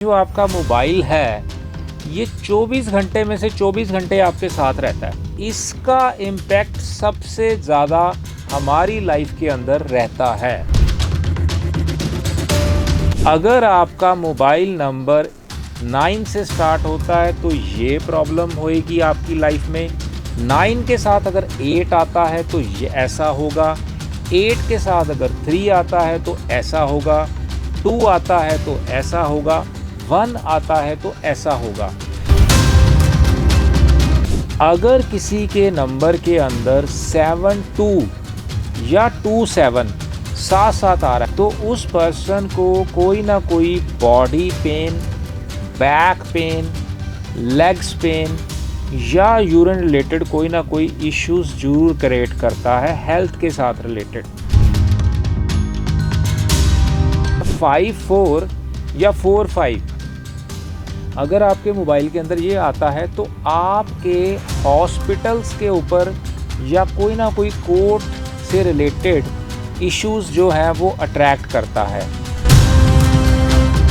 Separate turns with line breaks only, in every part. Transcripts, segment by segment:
जो आपका मोबाइल है ये 24 घंटे में से 24 घंटे आपके साथ रहता है। इसका इम्पैक्ट सबसे ज़्यादा हमारी लाइफ के अंदर रहता है। अगर आपका मोबाइल नंबर 9 से स्टार्ट होता है तो ये प्रॉब्लम होएगी आपकी लाइफ में। 9 के साथ अगर 8 आता है तो ये ऐसा होगा। 8 के साथ अगर 3 आता है तो ऐसा होगा। 2 आता है तो ऐसा होगा। 1 आता है तो ऐसा होगा। अगर किसी के नंबर के अंदर 72 या 27 साथ साथ आ रहा है तो उस पर्सन को कोई ना कोई body pain, back pain, legs pain या यूरिन रिलेटेड कोई ना कोई इश्यूज जरूर क्रिएट करता है हेल्थ के साथ रिलेटेड। 5-4 या 4-5 अगर आपके मोबाइल के अंदर ये आता है तो आपके हॉस्पिटल्स के ऊपर या कोई ना कोई कोर्ट से रिलेटेड इश्यूज जो है वो अट्रैक्ट करता है।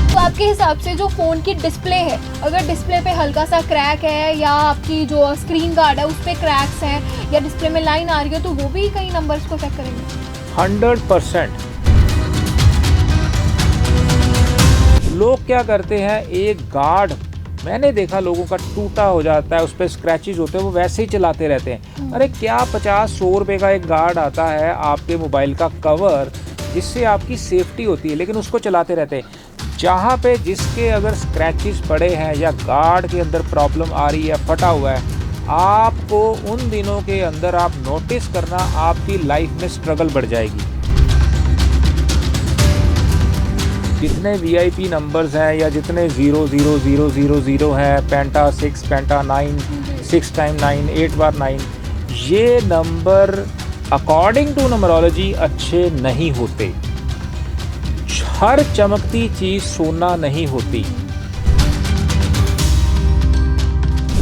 तो आपके हिसाब से जो फ़ोन की डिस्प्ले है, अगर डिस्प्ले पे हल्का सा क्रैक है या आपकी जो स्क्रीन गार्ड है उस पर क्रैक्स हैं या डिस्प्ले में लाइन आ रही है तो वो भी कई नंबर्स को अफेक्ट करेंगे?
100%। लोग क्या करते हैं, एक गार्ड मैंने देखा लोगों का टूटा हो जाता है, उस पर स्क्रैचेस होते हैं, वो वैसे ही चलाते रहते हैं। अरे क्या 50-100 रुपये का एक गार्ड आता है आपके मोबाइल का कवर जिससे आपकी सेफ्टी होती है, लेकिन उसको चलाते रहते हैं। जहाँ पे जिसके अगर स्क्रैचेस पड़े हैं या गार्ड के अंदर प्रॉब्लम आ रही है, फटा हुआ है, आपको उन दिनों के अंदर आप नोटिस करना आपकी लाइफ में स्ट्रगल बढ़ जाएगी। जितने VIP नंबर्स हैं या जितने 00000 हैं, पेंटा 6, पेंटा 9, 6 टाइम 9, 8 बार 9, ये नंबर अकॉर्डिंग टू नंबरोलॉजी अच्छे नहीं होते। हर चमकती चीज़ सोना नहीं होती।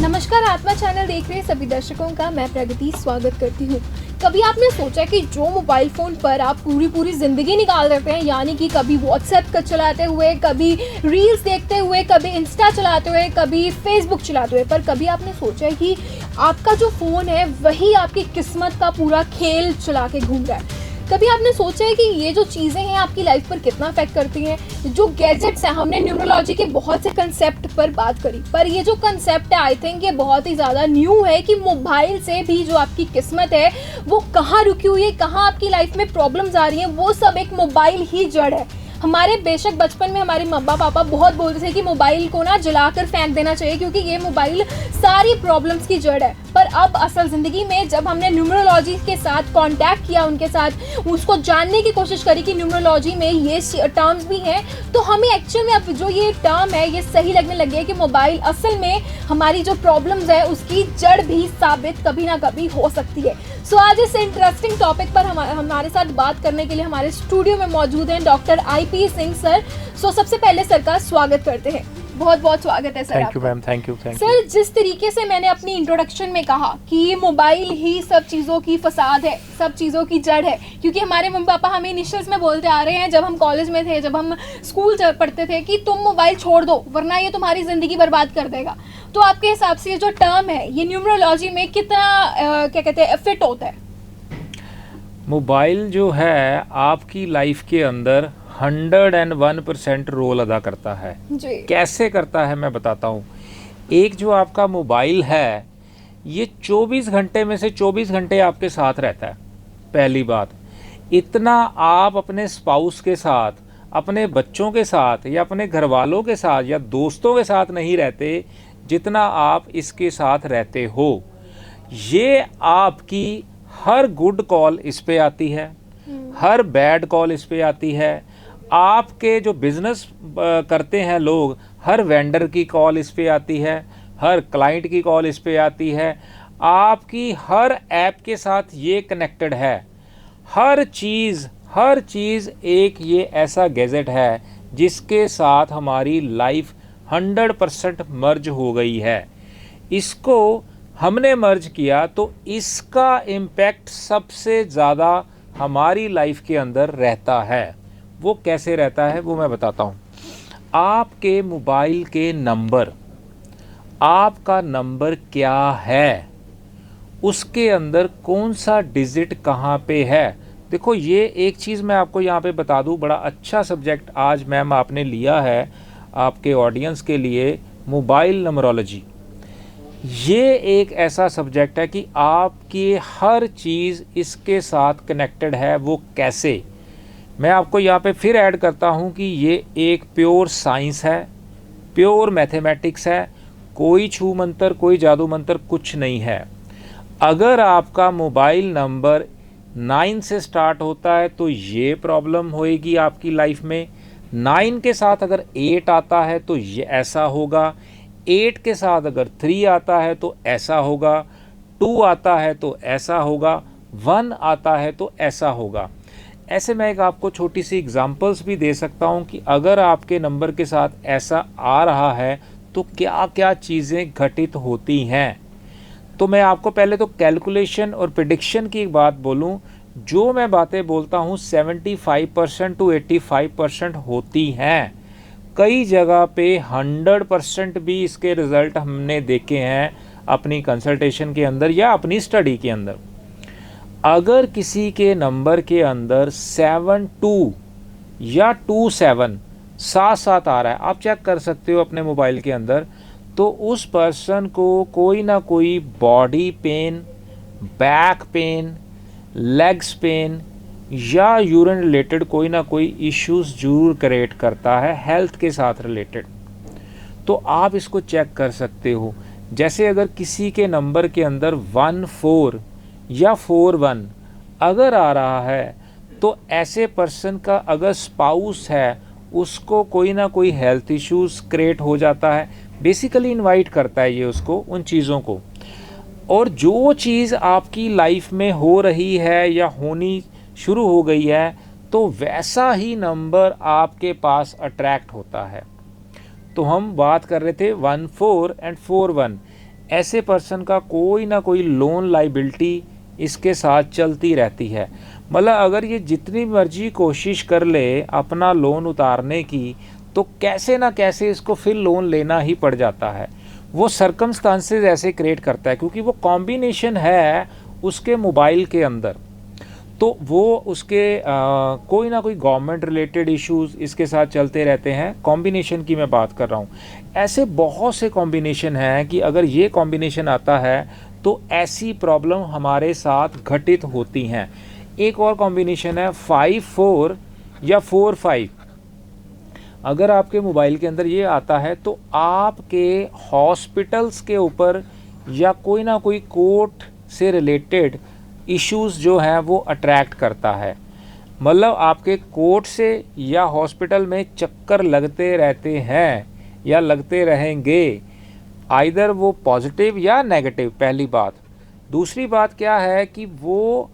नमस्कार, आत्मा चैनल देख रहे सभी दर्शकों का मैं प्रगति स्वागत करती हूँ। कभी आपने सोचा कि जो मोबाइल फ़ोन पर आप पूरी ज़िंदगी निकाल देते हैं, यानी कि कभी व्हाट्सएप का चलाते हुए, कभी रील्स देखते हुए, कभी इंस्टा चलाते हुए, कभी फेसबुक चलाते हुए, पर कभी आपने सोचा कि आपका जो फ़ोन है वही आपकी किस्मत का पूरा खेल चला के घूम रहा है? कभी आपने सोचा है कि ये जो चीज़ें हैं आपकी लाइफ पर कितना अफेक्ट करती हैं? जो गैजेट्स हैं, हमने न्यूमरोलॉजी के बहुत से कंसेप्ट पर बात करी, पर ये जो कंसेप्ट है आई थिंक ये बहुत ही ज़्यादा न्यू है कि मोबाइल से भी जो आपकी किस्मत है वो कहाँ रुकी हुई है, कहाँ आपकी लाइफ में प्रॉब्लम्स आ रही हैं, वो सब एक मोबाइल ही जड़ है। हमारे बेशक बचपन में हमारे मम्मा पापा बहुत बोलते थे कि मोबाइल को ना जलाकर फेंक देना चाहिए क्योंकि ये मोबाइल सारी प्रॉब्लम्स की जड़ है, पर अब असल ज़िंदगी में जब हमने न्यूमरोलॉजी के साथ कांटेक्ट किया, उनके साथ उसको जानने की कोशिश करी कि न्यूमरोलॉजी में ये टर्म्स भी हैं, तो हमें एक्चुअल में अब जो ये टर्म है ये सही लगने लग गया कि मोबाइल असल में हमारी जो प्रॉब्लम्स है उसकी जड़ भी साबित कभी ना कभी हो सकती है। सो आज इस इंटरेस्टिंग टॉपिक पर हमारे साथ बात करने के लिए हमारे स्टूडियो में मौजूद हैं डॉक्टर IP सिंह सर। सो सबसे पहले सर का स्वागत करते हैं। बहुत बहुत स्वागत है sir.
Thank you ma'am, thank you.
Sir, जिस तरीके से मैंने अपनी इंट्रोडक्शन में कहा कि ये मोबाइल ही सब चीज़ों की फसाद है, सब चीज़ों की जड़ है, क्योंकि हमारे मम्मी पापा हमें इनिशियल्स में बोलते आ रहे हैं, जब हम कॉलेज में थे, जब हम स्कूल पढ़ते थे, कि तुम मोबाइल छोड़ दो वरना ये तुम्हारी ज़िंदगी बर्बाद कर देगा। तो आपके हिसाब से ये जो टर्म है ये न्यूमरोलॉजी में कितना क्या कहते हैं फिट होता है?
मोबाइल जो है आपकी लाइफ के अंदर 101% रोल अदा करता है
जी।
कैसे करता है मैं बताता हूँ। एक जो आपका मोबाइल है ये 24 घंटे में से 24 घंटे आपके साथ रहता है। पहली बात, इतना आप अपने स्पाउस के साथ, अपने बच्चों के साथ या अपने घर वालों के साथ या दोस्तों के साथ नहीं रहते जितना आप इसके साथ रहते हो। ये आपकी हर गुड कॉल इस पे आती है, हर बैड कॉल इस पे आती है। आपके जो बिज़नेस करते हैं लोग, हर वेंडर की कॉल इस पे आती है, हर क्लाइंट की कॉल इस पे आती है। आपकी हर ऐप के साथ ये कनेक्टेड है। हर चीज़ एक ये ऐसा गैजेट है जिसके साथ हमारी लाइफ 100% मर्ज हो गई है। इसको हमने मर्ज किया तो इसका इम्पैक्ट सबसे ज़्यादा हमारी लाइफ के अंदर रहता है। वो कैसे रहता है वो मैं बताता हूँ। आपके मोबाइल के नंबर, आपका नंबर क्या है, उसके अंदर कौन सा डिजिट कहाँ पे है। देखो ये एक चीज़ मैं आपको यहाँ पे बता दूँ, बड़ा अच्छा सब्जेक्ट आज मैम आपने लिया है आपके ऑडियंस के लिए, मोबाइल नंबरोलॉजी। ये एक ऐसा सब्जेक्ट है कि आपकी हर चीज़ इसके साथ कनेक्टेड है। वो कैसे, मैं आपको यहाँ पे फिर ऐड करता हूँ कि ये एक प्योर साइंस है, प्योर मैथमेटिक्स है, कोई छू मंतर कोई जादू मंतर कुछ नहीं है। अगर आपका मोबाइल नंबर 9 से स्टार्ट होता है तो ये प्रॉब्लम होएगी आपकी लाइफ में। 9 के साथ अगर 8 आता है तो ये ऐसा होगा, 8 के साथ अगर 3 आता है तो ऐसा होगा, 2 आता है तो ऐसा होगा, 1 आता है तो ऐसा होगा। ऐसे मैं एक आपको छोटी सी एग्जांपल्स भी दे सकता हूँ कि अगर आपके नंबर के साथ ऐसा आ रहा है तो क्या क्या चीज़ें घटित होती हैं। तो मैं आपको पहले तो कैलकुलेशन और प्रिडिक्शन की एक बात बोलूं, जो मैं बातें बोलता हूं 75% टू 85% होती हैं। कई जगह पे 100% भी इसके रिज़ल्ट हमने देखे हैं अपनी कंसल्टेशन के अंदर या अपनी स्टडी के अंदर। अगर किसी के नंबर के अंदर 72 या 27 साथ साथ आ रहा है, आप चेक कर सकते हो अपने मोबाइल के अंदर, तो उस पर्सन को कोई ना कोई body pain, back pain, legs pain या यूरिन रिलेटेड कोई ना कोई इश्यूज जरूर क्रिएट करता है हेल्थ के साथ रिलेटेड। तो आप इसको चेक कर सकते हो। जैसे अगर किसी के नंबर के अंदर 14 या 41 अगर आ रहा है तो ऐसे पर्सन का अगर स्पाउस है उसको कोई ना कोई हेल्थ इश्यूज क्रिएट हो जाता है। बेसिकली इनवाइट करता है ये उसको उन चीज़ों को। और जो चीज़ आपकी लाइफ में हो रही है या होनी शुरू हो गई है तो वैसा ही नंबर आपके पास अट्रैक्ट होता है। तो हम बात कर रहे थे 14 एंड 41, ऐसे पर्सन का कोई ना कोई लोन लाइबिलिटी इसके साथ चलती रहती है। मतलब अगर ये जितनी मर्जी कोशिश कर ले अपना लोन उतारने की तो कैसे ना कैसे इसको फिर लोन लेना ही पड़ जाता है। वो सर्कमस्टांसेस ऐसे क्रिएट करता है क्योंकि वो कॉम्बिनेशन है उसके मोबाइल के अंदर। तो वो उसके कोई ना कोई गवर्नमेंट रिलेटेड इश्यूज इसके साथ चलते रहते हैं। कॉम्बिनेशन की मैं बात कर रहा हूँ। ऐसे बहुत से कॉम्बिनेशन हैं कि अगर ये कॉम्बिनेशन आता है तो ऐसी प्रॉब्लम हमारे साथ घटित होती हैं। एक और कॉम्बिनेशन है 54 या 45। अगर आपके मोबाइल के अंदर ये आता है तो आपके हॉस्पिटल्स के ऊपर या कोई ना कोई कोर्ट से रिलेटेड इश्यूज जो हैं वो अट्रैक्ट करता है। मतलब आपके कोर्ट से या हॉस्पिटल में चक्कर लगते रहते हैं या लगते रहेंगे, आइदर वो पॉजिटिव या नेगेटिव, पहली बात। दूसरी बात क्या है कि वो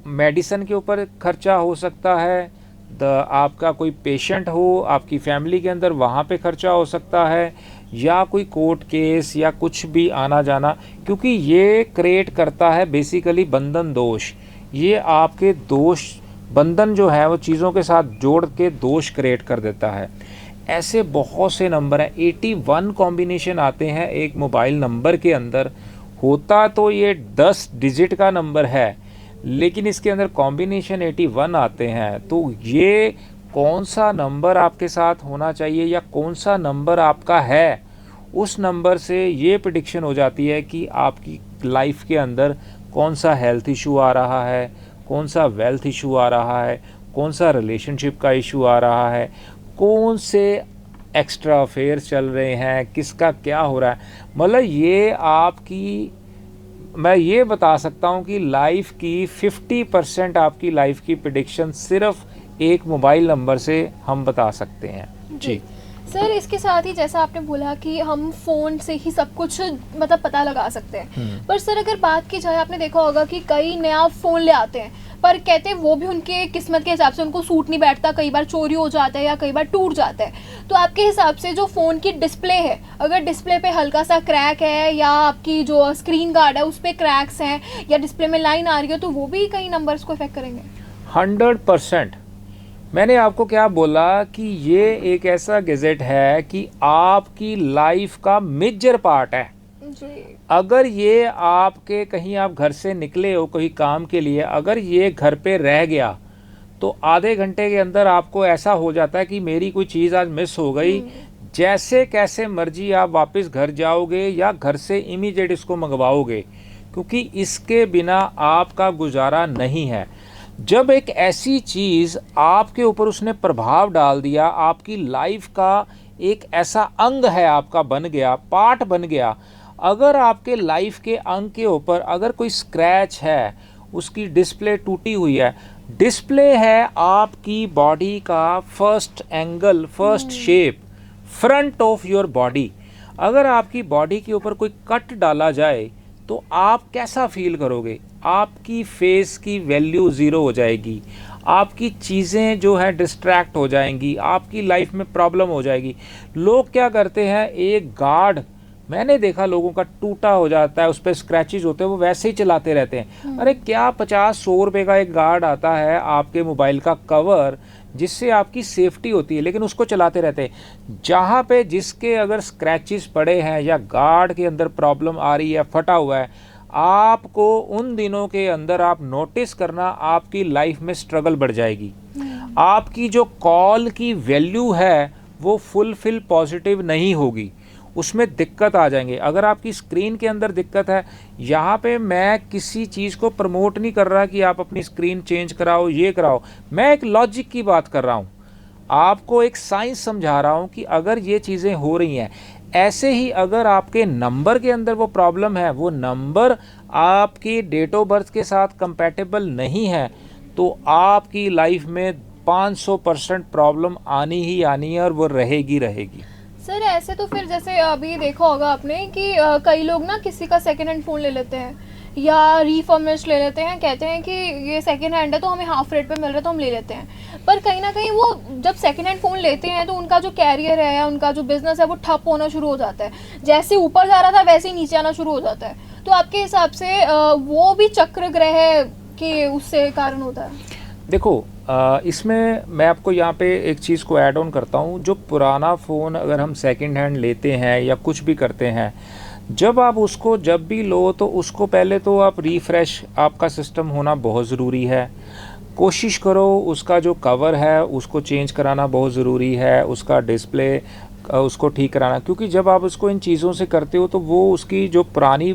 मेडिसिन के ऊपर खर्चा हो सकता है, आपका कोई पेशेंट हो आपकी फैमिली के अंदर वहाँ पे खर्चा हो सकता है, या कोई कोर्ट केस या कुछ भी आना जाना, क्योंकि ये क्रिएट करता है बेसिकली बंधन दोष। ये आपके दोष बंधन जो है वो चीज़ों के साथ जोड़ के दोष क्रिएट कर देता है। ऐसे बहुत से नंबर हैं, 81 कॉम्बिनेशन आते हैं एक मोबाइल नंबर के अंदर। होता तो ये 10 डिजिट का नंबर है लेकिन इसके अंदर कॉम्बिनेशन 81 आते हैं। तो ये कौन सा नंबर आपके साथ होना चाहिए या कौन सा नंबर आपका है, उस नंबर से ये प्रेडिक्शन हो जाती है कि आपकी लाइफ के अंदर कौन सा हेल्थ इशू आ रहा है, कौन सा वेल्थ इशू आ रहा है, कौन सा रिलेशनशिप का इशू आ रहा है, कौन से एक्स्ट्रा अफेयर्स चल रहे हैं, किसका क्या हो रहा है। मतलब ये आपकी, मैं ये बता सकता हूँ कि लाइफ की 50% आपकी लाइफ की प्रेडिक्शन सिर्फ एक मोबाइल नंबर से हम बता सकते हैं। जी
सर, इसके साथ ही जैसा आपने बोला कि हम फ़ोन से ही सब कुछ मतलब पता लगा सकते हैं, पर सर अगर बात की जाए, आपने देखा होगा कि कई नया फ़ोन ले आते हैं पर कहते हैं वो भी उनके किस्मत के हिसाब से उनको सूट नहीं बैठता, कई बार चोरी हो जाता है या कई बार टूट जाता है। तो आपके हिसाब से जो फ़ोन की डिस्प्ले है, अगर डिस्प्ले पे हल्का सा क्रैक है या आपकी जो स्क्रीन गार्ड है उस पर क्रैक्स हैं या डिस्प्ले में लाइन आ रही है तो वो भी कई नंबर्स को इफेक्ट करेंगे?
100%। मैंने आपको क्या बोला कि ये एक ऐसा गैजेट है कि आपकी लाइफ का मेजर पार्ट है।
जी।
अगर ये आपके कहीं आप घर से निकले हो कोई काम के लिए, अगर ये घर पे रह गया तो आधे घंटे के अंदर आपको ऐसा हो जाता है कि मेरी कोई चीज़ आज मिस हो गई। जैसे कैसे मर्जी आप वापस घर जाओगे या घर से इमीडिएट इसको मंगवाओगे, क्योंकि इसके बिना आपका गुजारा नहीं है। जब एक ऐसी चीज़ आपके ऊपर उसने प्रभाव डाल दिया, आपकी लाइफ का एक ऐसा अंग है, आपका बन गया, पार्ट बन गया। अगर आपके लाइफ के अंग के ऊपर अगर कोई स्क्रैच है, उसकी डिस्प्ले टूटी हुई है, डिस्प्ले है आपकी बॉडी का first angle, first shape, front of your body. अगर आपकी बॉडी के ऊपर कोई कट डाला जाए तो आप कैसा फील करोगे? आपकी फेस की वैल्यू ज़ीरो हो जाएगी, आपकी चीज़ें जो है डिस्ट्रैक्ट हो जाएंगी, आपकी लाइफ में प्रॉब्लम हो जाएगी। लोग क्या करते हैं, एक गार्ड मैंने देखा लोगों का टूटा हो जाता है, उस पर स्क्रैचेस होते हैं, वो वैसे ही चलाते रहते हैं। अरे क्या 50-100 रुपये का एक गार्ड आता है आपके मोबाइल का कवर, जिससे आपकी सेफ्टी होती है, लेकिन उसको चलाते रहते हैं। जहाँ पे जिसके अगर स्क्रैचेस पड़े हैं या गार्ड के अंदर प्रॉब्लम आ रही है, फटा हुआ है, आपको उन दिनों के अंदर आप नोटिस करना, आपकी लाइफ में स्ट्रगल बढ़ जाएगी। आपकी जो कॉल की वैल्यू है वो फुलफिल पॉजिटिव नहीं होगी, उसमें दिक्कत आ जाएंगे। अगर आपकी स्क्रीन के अंदर दिक्कत है, यहाँ पे मैं किसी चीज़ को प्रमोट नहीं कर रहा कि आप अपनी स्क्रीन चेंज कराओ, ये कराओ, मैं एक लॉजिक की बात कर रहा हूँ, आपको एक साइंस समझा रहा हूँ कि अगर ये चीज़ें हो रही हैं। ऐसे ही अगर आपके नंबर के अंदर वो प्रॉब्लम है, वो नंबर आपकी डेट ऑफ बर्थ के साथ कंपैटिबल नहीं है, तो आपकी लाइफ में 500% प्रॉब्लम आनी ही आनी है और वो रहेगी रहेगी।
सर ऐसे तो फिर जैसे अभी देखा होगा आपने कि कई लोग ना किसी का सेकेंड हैंड फ़ोन ले लेते हैं या रीफर्मिश्ड ले लेते हैं, कहते हैं कि ये सेकेंड हैंड है तो हमें हाफ रेट पे मिल रहा है तो हम ले लेते हैं। पर कहीं ना कहीं वो जब सेकेंड हैंड फ़ोन लेते हैं तो उनका जो कैरियर है या उनका जो बिज़नेस है वो ठप होना शुरू हो जाता है। जैसे ऊपर जा रहा था वैसे ही नीचे आना शुरू हो जाता है। तो आपके हिसाब से वो भी चक्र ग्रह के उससे कारण होता है?
देखो, इसमें मैं आपको यहाँ पे एक चीज़ को ऐड ऑन करता हूँ। जो पुराना फ़ोन अगर हम सेकंड हैंड लेते हैं या कुछ भी करते हैं, जब आप उसको जब भी लो तो उसको पहले तो आप रिफ़्रेश, आपका सिस्टम होना बहुत ज़रूरी है। कोशिश करो उसका जो कवर है उसको चेंज कराना बहुत ज़रूरी है, उसका डिस्प्ले उसको ठीक कराना, क्योंकि जब आप उसको इन चीज़ों से करते हो तो वो उसकी जो पुरानी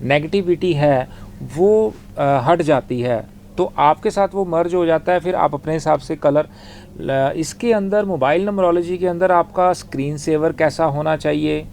नेगेटिविटी है वो हट जाती है, तो आपके साथ वो मर्ज हो जाता है। फिर आप अपने हिसाब से कलर, इसके अंदर मोबाइल नंबरोलॉजी के अंदर आपका स्क्रीन सेवर कैसा होना चाहिए,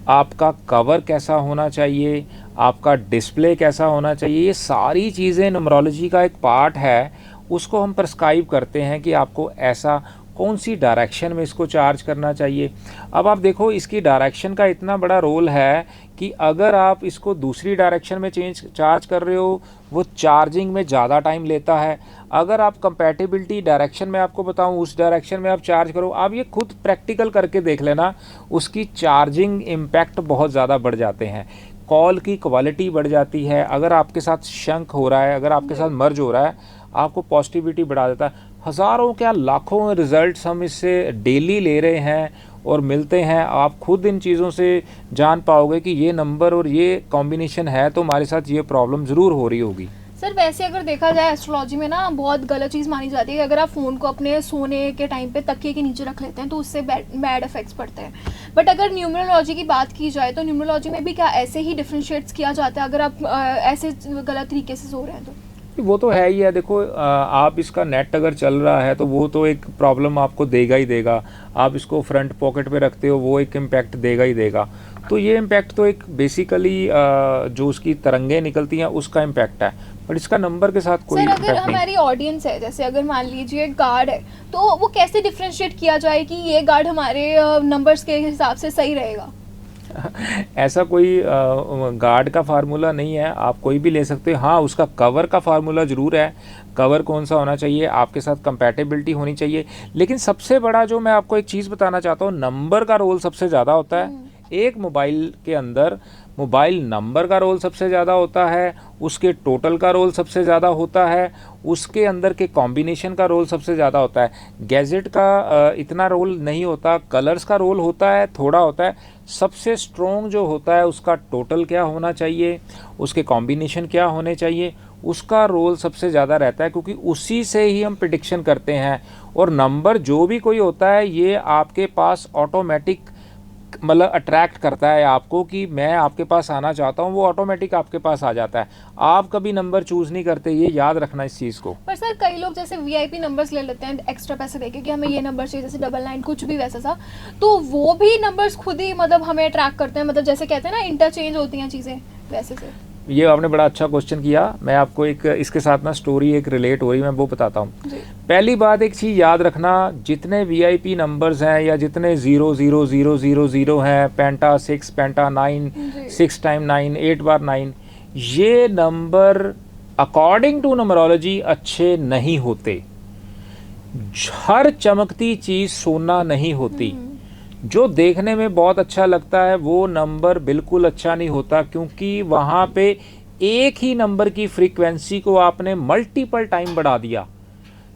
आपका कवर कैसा होना चाहिए, आपका डिस्प्ले कैसा होना चाहिए, ये सारी चीज़ें नंबरोलॉजी का एक पार्ट है। उसको हम प्रिस्क्राइब करते हैं कि आपको ऐसा कौन सी डायरेक्शन में इसको चार्ज करना चाहिए। अब आप देखो, इसकी डायरेक्शन का इतना बड़ा रोल है कि अगर आप इसको दूसरी डायरेक्शन में चार्ज कर रहे हो, वो चार्जिंग में ज़्यादा टाइम लेता है। अगर आप कंपैटिबिलिटी डायरेक्शन में आपको बताऊं, उस डायरेक्शन में आप चार्ज करो, आप ये खुद प्रैक्टिकल करके देख लेना, उसकी चार्जिंग इम्पैक्ट बहुत ज़्यादा बढ़ जाते हैं, कॉल की क्वालिटी बढ़ जाती है। अगर आपके साथ शंक हो रहा है, अगर आपके साथ मर्ज हो रहा है, आपको पॉजिटिविटी बढ़ा देता है। हज़ारों क्या लाखों रिजल्ट्स हम इससे डेली ले रहे हैं और मिलते हैं। आप खुद इन चीज़ों से जान पाओगे कि ये नंबर और ये कॉम्बिनेशन है तो हमारे साथ ये प्रॉब्लम ज़रूर हो रही होगी।
सर वैसे अगर देखा जाए एस्ट्रोलॉजी में ना बहुत गलत चीज़ मानी जाती है कि अगर आप फ़ोन को अपने सोने के टाइम पे तकिए के नीचे रख लेते हैं तो उससे बैड इफेक्ट्स पड़ते हैं। बट अगर न्यूमरोलॉजी की बात की जाए तो न्यूमरोलॉजी में भी क्या ऐसे ही डिफ्रेंशिएट्स किया जाता है अगर आप ऐसे गलत तरीके से सो रहे हैं तो?
वो तो है ही है। देखो, आप इसका नेट अगर चल रहा है तो वो तो एक प्रॉब्लम आपको देगा ही देगा। आप इसको फ्रंट पॉकेट पे रखते हो, वो एक इम्पैक्ट देगा ही देगा। तो ये इम्पैक्ट तो एक बेसिकली जो उसकी तरंगें निकलती हैं उसका इम्पैक्ट है, बट इसका नंबर के साथ कोई
सर
इम्पैक्ट
अगर
नहीं।
हमारी ऑडियंस है, जैसे अगर मान लीजिए गार्ड है, तो वो कैसे डिफ्रेंशिएट किया जाए कि ये गार्ड हमारे नंबर्स के हिसाब से सही रहेगा?
ऐसा कोई गार्ड का फार्मूला नहीं है, आप कोई भी ले सकते हो। हाँ, उसका कवर का फार्मूला ज़रूर है। कवर कौन सा होना चाहिए, आपके साथ कंपैटिबिलिटी होनी चाहिए। लेकिन सबसे बड़ा जो मैं आपको एक चीज़ बताना चाहता हूँ, नंबर का रोल सबसे ज़्यादा होता है। एक मोबाइल के अंदर मोबाइल नंबर का रोल सबसे ज़्यादा होता है, उसके टोटल का रोल सबसे ज़्यादा होता है, उसके अंदर के कॉम्बिनेशन का रोल सबसे ज़्यादा होता है। गैजेट का इतना रोल नहीं होता, कलर्स का रोल होता है, थोड़ा होता है। सबसे स्ट्रॉन्ग जो होता है उसका टोटल क्या होना चाहिए, उसके कॉम्बिनेशन क्या होने चाहिए, उसका रोल सबसे ज़्यादा रहता है, क्योंकि उसी से ही हम प्रिडिक्शन करते हैं। और नंबर जो भी कोई होता है ये आपके पास ऑटोमेटिक मतलब अट्रैक्ट करता है आपको कि मैं आपके पास आना चाहता हूँ, वो ऑटोमेटिक आपके पास आ जाता है। आप कभी नंबर चूज़ नहीं करते, ये याद रखना इस चीज़ को।
पर सर कई लोग जैसे वीआईपी नंबर्स ले लेते हैं एक्स्ट्रा पैसे देके कि हमें ये नंबर चाहिए, जैसे 99 कुछ भी वैसा सा, तो वो भी नंबर्स खुद ही मतलब हमें अट्रैक्ट करते हैं, मतलब जैसे कहते हैं ना इंटरचेंज होती हैं चीज़ें वैसे से।
ये आपने बड़ा अच्छा क्वेश्चन किया। मैं आपको एक इसके साथ ना स्टोरी एक रिलेट हो रही, मैं वो बताता हूँ। पहली बात एक चीज़ याद रखना, जितने वीआईपी नंबर्स हैं या जितने 00000 हैं, पेंटा 6, पेंटा 9, 6 टाइम 9, 8 बार 9, ये नंबर अकॉर्डिंग टू नंबरोलॉजी अच्छे नहीं होते। हर चमकती चीज़ सोना नहीं होती। जो देखने में बहुत अच्छा लगता है वो नंबर बिल्कुल अच्छा नहीं होता, क्योंकि वहाँ पे एक ही नंबर की फ्रीक्वेंसी को आपने मल्टीपल टाइम बढ़ा दिया।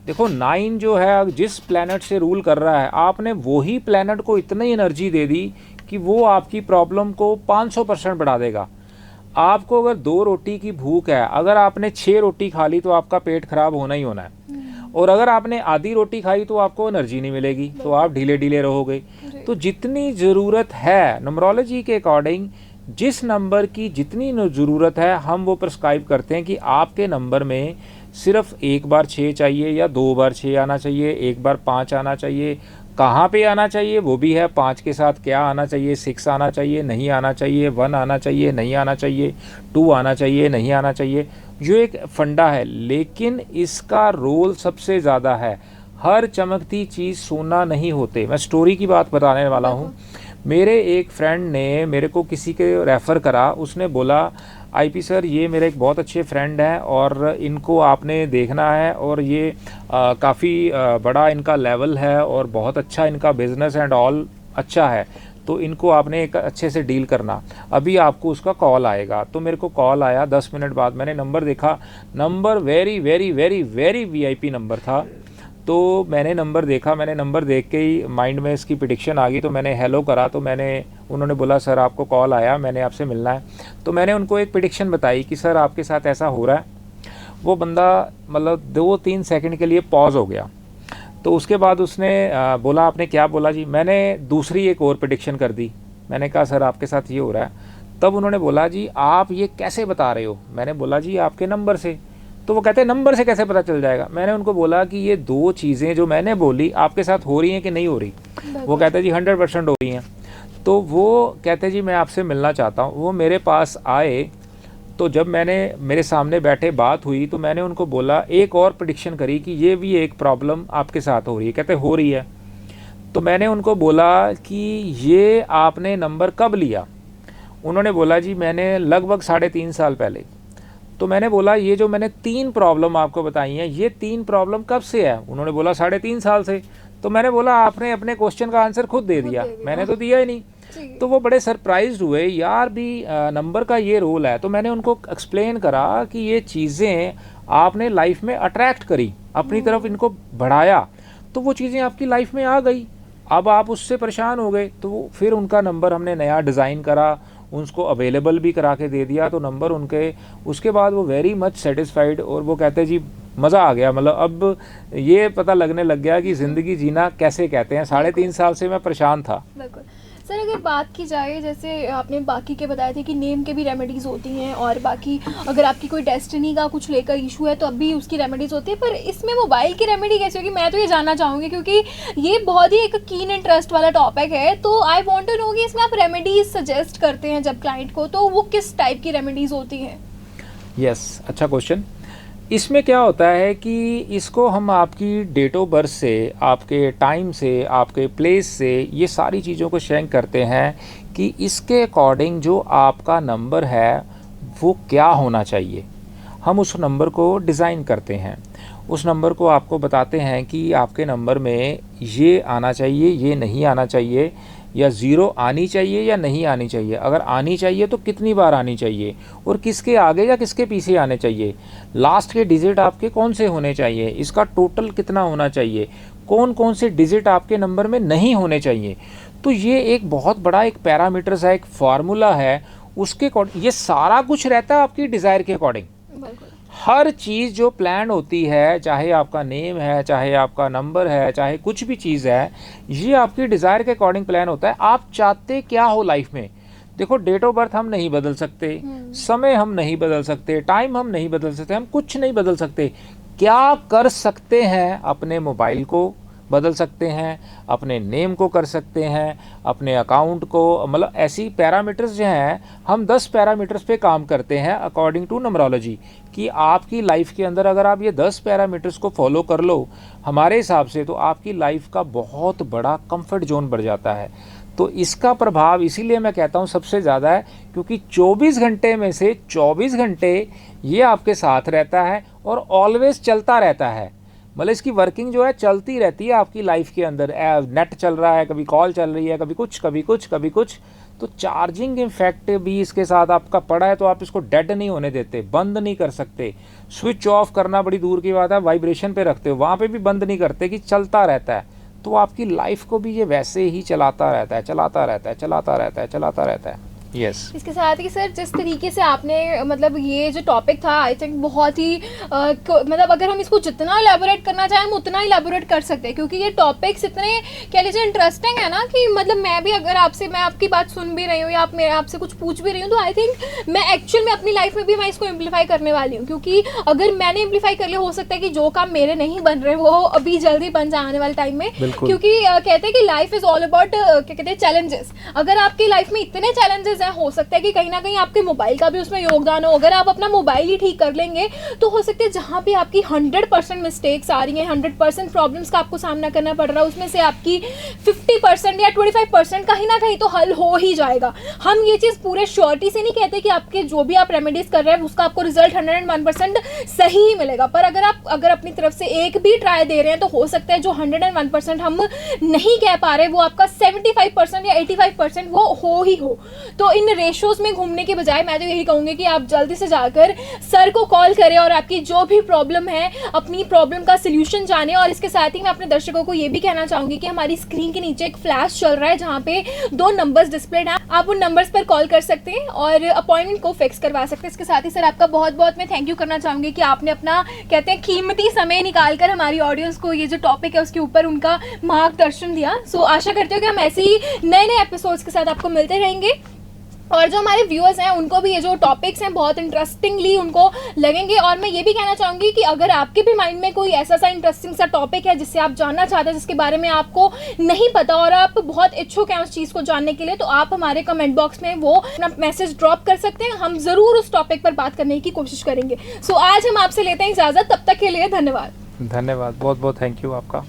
देखो 9 जो है जिस प्लैनेट से रूल कर रहा है, आपने वही प्लैनेट को इतनी एनर्जी दे दी कि वो आपकी प्रॉब्लम को 500% बढ़ा देगा। आपको अगर 2 रोटी की भूख है, अगर आपने 6 रोटी खा ली तो आपका पेट खराब होना ही होना है। और अगर आपने आधी रोटी खाई तो आपको एनर्जी नहीं मिलेगी, तो आप ढीले ढीले रहोगे। तो जितनी ज़रूरत है न्यूमरोलॉजी के अकॉर्डिंग, जिस नंबर की जितनी ज़रूरत है हम वो प्रिस्क्राइब करते हैं कि आपके नंबर में सिर्फ एक बार 6 चाहिए या 2 बार 6 आना चाहिए, एक बार 5 आना चाहिए। कहाँ पे आना चाहिए वो भी है, 5 के साथ क्या आना चाहिए, 6 आना चाहिए नहीं आना चाहिए, 1 आना चाहिए नहीं आना चाहिए, 2 आना चाहिए नहीं आना चाहिए। जो एक फंडा है, लेकिन इसका रोल सबसे ज़्यादा है। हर चमकती चीज़ सोना नहीं होते। मैं स्टोरी की बात बताने वाला हूँ। मेरे एक फ्रेंड ने मेरे को किसी के रेफ़र करा, उसने बोला आईपी सर ये मेरे एक बहुत अच्छे फ्रेंड हैं और इनको आपने देखना है, और ये काफ़ी बड़ा इनका लेवल है और बहुत अच्छा इनका बिज़नेस एंड ऑल अच्छा है, तो इनको आपने एक अच्छे से डील करना, अभी आपको उसका कॉल आएगा। तो मेरे को कॉल आया 10 मिनट बाद, मैंने नंबर देखा, number very very very very VIP number था। तो मैंने नंबर देखा, मैंने नंबर देख के ही माइंड में इसकी प्रेडिक्शन आ गई, तो मैंने हेलो करा। तो उन्होंने बोला सर आपको कॉल आया, मैंने आपसे मिलना है। तो मैंने उनको एक प्रेडिक्शन बताई कि सर आपके साथ ऐसा हो रहा है। वो बंदा मतलब 2-3 सेकंड के लिए पॉज हो गया। तो उसके बाद उसने बोला आपने क्या बोला जी? मैंने दूसरी एक और प्रेडिक्शन कर दी। मैंने कहा सर आपके साथ ये हो रहा है। तब उन्होंने बोला जी आप ये कैसे बता रहे हो? मैंने बोला जी आपके नंबर से। तो वो कहते हैं नंबर से कैसे पता चल जाएगा? मैंने उनको बोला कि ये 2 चीज़ें जो मैंने बोली आपके साथ हो रही हैं कि नहीं हो रही? वो कहते हैं जी 100% हो रही हैं। तो वो कहते हैं जी मैं आपसे मिलना चाहता हूँ। वो मेरे पास आए, तो जब मेरे सामने बैठे बात हुई तो मैंने उनको बोला एक और प्रेडिक्शन करी कि ये भी एक प्रॉब्लम आपके साथ हो रही है। कहते हो रही है। तो मैंने उनको बोला कि ये आपने नंबर कब लिया? उन्होंने बोला जी मैंने लगभग 3.5 साल पहले। तो मैंने बोला ये जो मैंने 3 प्रॉब्लम आपको बताई हैं, ये 3 प्रॉब्लम कब से है? उन्होंने बोला 3.5 साल से। तो मैंने बोला आपने अपने क्वेश्चन का आंसर खुद दे दिया, मैंने तो दिया ही नहीं। तो वो बड़े सरप्राइज्ड हुए, यार भी नंबर का ये रोल है। तो मैंने उनको एक्सप्लेन करा कि ये चीज़ें आपने लाइफ में अट्रैक्ट करी, अपनी तरफ इनको बढ़ाया, तो वो चीज़ें आपकी लाइफ में आ गई। अब आप उससे परेशान हो गए, तो फिर उनका नंबर हमने नया डिज़ाइन करा, उसको अवेलेबल भी करा के दे दिया। तो नंबर उनके उसके बाद वो वेरी मच सेटिस्फाइड, और वो कहते जी मज़ा आ गया। मतलब अब ये पता लगने लग गया कि ज़िंदगी जीना कैसे कहते हैं। 3.5 साल से मैं परेशान था।
बिल्कुल सर, अगर बात की जाए जैसे आपने बाकी के बताए थे कि नेम के भी रेमेडीज़ होती हैं, और बाकी अगर आपकी कोई डेस्टिनी का कुछ लेकर इशू है तो अब भी उसकी रेमेडीज़ होती है, पर इसमें मोबाइल की रेमेडी कैसे होगी? मैं तो ये जानना चाहूँगी, क्योंकि ये बहुत ही एक कीन इंटरेस्ट वाला टॉपिक है। तो आई वॉन्ट टू नो कि इसमें आप रेमेडीज़ सजेस्ट करते हैं जब क्लाइंट को, तो वो किस टाइप की रेमेडीज़ होती हैं?
यस, अच्छा क्वेश्चन। इसमें क्या होता है कि इसको हम आपकी डेट ऑफ बर्थ से, आपके टाइम से, आपके प्लेस से, ये सारी चीज़ों को चेक करते हैं कि इसके अकॉर्डिंग जो आपका नंबर है वो क्या होना चाहिए। हम उस नंबर को डिज़ाइन करते हैं, उस नंबर को आपको बताते हैं कि आपके नंबर में ये आना चाहिए, ये नहीं आना चाहिए, या ज़ीरो आनी चाहिए या नहीं आनी चाहिए, अगर आनी चाहिए तो कितनी बार आनी चाहिए, और किसके आगे या किसके पीछे आने चाहिए, लास्ट के डिजिट आपके कौन से होने चाहिए, इसका टोटल कितना होना चाहिए, कौन कौन से डिजिट आपके नंबर में नहीं होने चाहिए। तो ये एक बहुत बड़ा एक पैरामीटर्स है, एक फार्मूला है, उसके ये सारा कुछ रहता है आपकी डिज़ायर के अकॉर्डिंग। हर चीज़ जो प्लान होती है, चाहे आपका नेम है, चाहे आपका नंबर है, चाहे कुछ भी चीज़ है, ये आपकी डिज़ायर के अकॉर्डिंग प्लान होता है। आप चाहते क्या हो लाइफ में। देखो, डेट ऑफ बर्थ हम नहीं बदल सकते, समय हम नहीं बदल सकते, टाइम हम नहीं बदल सकते, हम कुछ नहीं बदल सकते। क्या कर सकते हैं, अपने मोबाइल को बदल सकते हैं, अपने नेम को कर सकते हैं, अपने अकाउंट को, मतलब ऐसी पैरामीटर्स जो हैं, हम 10 पैरामीटर्स पे काम करते हैं अकॉर्डिंग टू नंबरोलॉजी, कि आपकी लाइफ के अंदर अगर आप ये 10 पैरामीटर्स को फॉलो कर लो हमारे हिसाब से, तो आपकी लाइफ का बहुत बड़ा कंफर्ट जोन बढ़ जाता है। तो इसका प्रभाव इसीलिए मैं कहता हूँ सबसे ज़्यादा है, क्योंकि 24 घंटे में से 24 घंटे ये आपके साथ रहता है और ऑलवेज चलता रहता है। मतलब इसकी वर्किंग जो है चलती रहती है आपकी लाइफ के अंदर। नेट चल रहा है, कभी कॉल चल रही है, कभी कुछ कभी कुछ कभी कुछ। तो चार्जिंग इफेक्ट भी इसके साथ आपका पड़ा है, तो आप इसको डेड नहीं होने देते, बंद नहीं कर सकते। स्विच ऑफ करना बड़ी दूर की बात है, वाइब्रेशन पे रखते हो, वहाँ पे भी बंद नहीं करते, कि चलता रहता है। तो आपकी लाइफ को भी ये वैसे ही चलाता रहता है, चलाता रहता है, चलाता रहता है, चलाता रहता है। यस।
इसके साथ ही सर, जिस तरीके से आपने मतलब ये जो टॉपिक था, आई थिंक बहुत ही मतलब अगर हम इसको जितना इलेबोरेट करना चाहें हम उतना इलेबोरेट कर सकते हैं, क्योंकि ये टॉपिक्स इतने कह लीजिए इंटरेस्टिंग है ना, कि मतलब मैं भी अगर आपसे, मैं आपकी बात सुन भी रही हूँ या आप मेरे आपसे कुछ पूछ भी रही हूँ, तो आई थिंक मैं एक्चुअल में अपनी लाइफ में भी मैं इसको इम्प्लीफाई करने वाली हूँ। क्योंकि अगर मैंने इम्प्लीफाई कर लिया, हो सकता है कि जो काम मेरे नहीं बन रहे वो अभी जल्दी बन जाए आने वाले टाइम में। क्योंकि कहते हैं कि लाइफ इज ऑल अबाउट क्या कहते हैं, चैलेंजेस। अगर आपकी लाइफ में इतने चैलेंजेस हैं, हो सकता है कि कहीं ना कहीं आपके मोबाइल का भी उसमें योगदान हो। अगर आप अपना मोबाइल ही ठीक कर लेंगे तो हो सकता है जहां पे आपकी 100% मिस्टेक्स आ रही हैं, 100% प्रॉब्लम्स का आपको सामना करना पड़ रहा है, उसमें से आपकी 50% या 25% कहीं ना कहीं तो हल हो ही जाएगा। हम ये चीज़ पूरे श्योरिटी से नहीं कहते कि आपके जो भी आप रेमेडीज कर रहे हैं उसका आपको रिजल्ट 101% सही ही मिलेगा, पर अगर अपनी तरफ से एक भी ट्राई दे रहे हैं तो हो सकता है जो 101% हम नहीं कह पा रहे वो आपका 75% या 85% वो हो ही हो। तो इन रेशोज में घूमने के बजाय मैं तो यही कहूँगी कि आप जल्दी से जाकर सर को कॉल करें और आपकी जो भी प्रॉब्लम है अपनी प्रॉब्लम का सोल्यूशन जाने। और इसके साथ ही मैं अपने दर्शकों को ये भी कहना चाहूँगी कि हमारी स्क्रीन के नीचे एक फ्लैश चल रहा है जहाँ पे 2 नंबर्स डिस्प्लेड हैं, आप उन नंबर्स पर कॉल कर सकते हैं और अपॉइंटमेंट को फिक्स करवा सकते हैं। इसके साथ ही सर आपका बहुत बहुत मैं थैंक यू करना चाहूँगी कि आपने अपना कहते हैं कीमती समय निकाल कर हमारी ऑडियंस को ये जो टॉपिक है उसके ऊपर उनका मार्गदर्शन दिया। सो आशा करते हो कि हम ऐसे ही नए नए एपिसोड्स के साथ आपको मिलते रहेंगे और जो हमारे व्यूअर्स हैं उनको भी ये जो टॉपिक्स हैं बहुत इंटरेस्टिंगली उनको लगेंगे। और मैं ये भी कहना चाहूँगी कि अगर आपके भी माइंड में कोई ऐसा सा इंटरेस्टिंग सा टॉपिक है जिससे आप जानना चाहते हैं, जिसके बारे में आपको नहीं पता और आप बहुत इच्छुक हैं उस चीज़ को जानने के लिए, तो आप हमारे कमेंट बॉक्स में वो अपना मैसेज ड्रॉप कर सकते हैं। हम ज़रूर उस टॉपिक पर बात करने की कोशिश करेंगे। सो आज हम आपसे लेते हैं इजाज़त, तब तक के लिए धन्यवाद।
धन्यवाद, बहुत बहुत थैंक यू आपका।